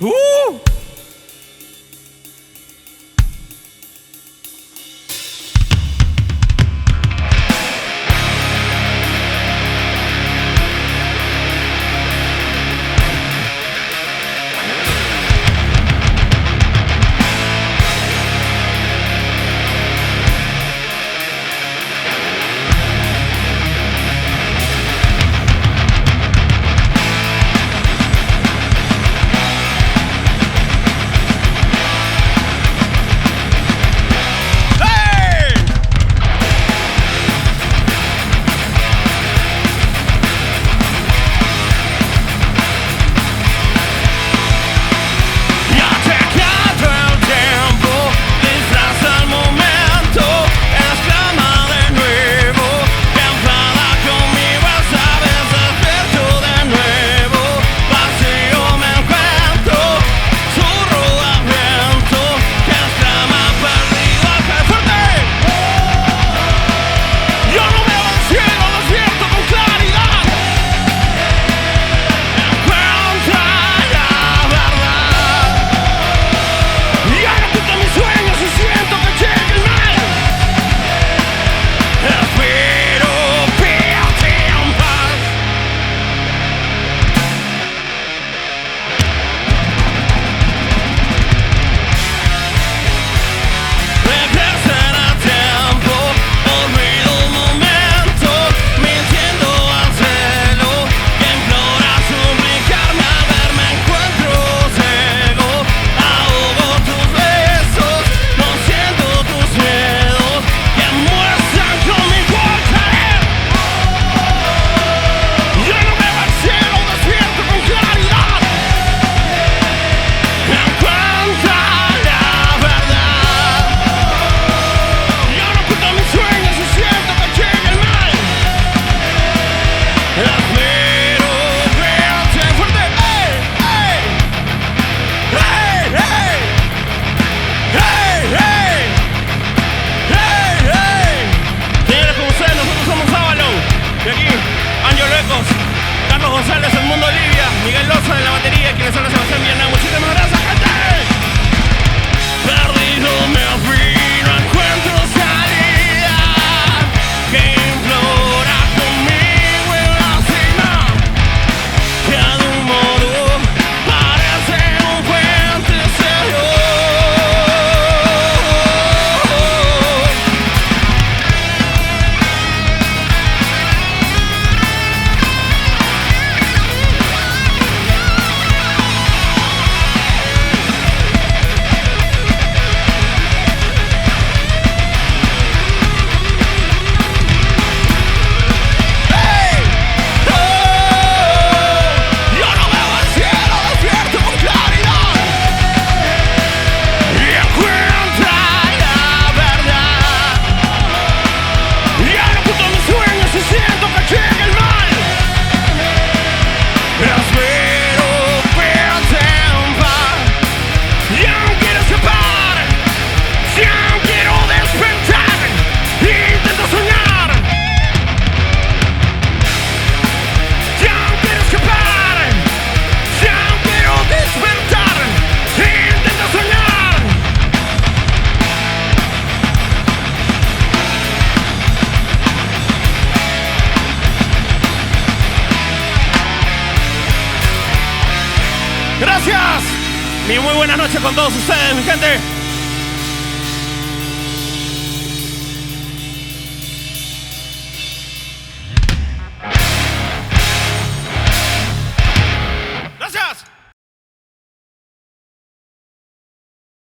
¡Uh! Carlos González, El Mundo Olivia, Miguel Loza en la batería, quienes son la Sebastián Villanueva. Muchísimas gracias, gente. Perdido me fui, no encuentro salida, que implora conmigo en la cima, que de un modo parece un puente serio. Gracias. Mi muy buenas noches con todos ustedes, mi gente.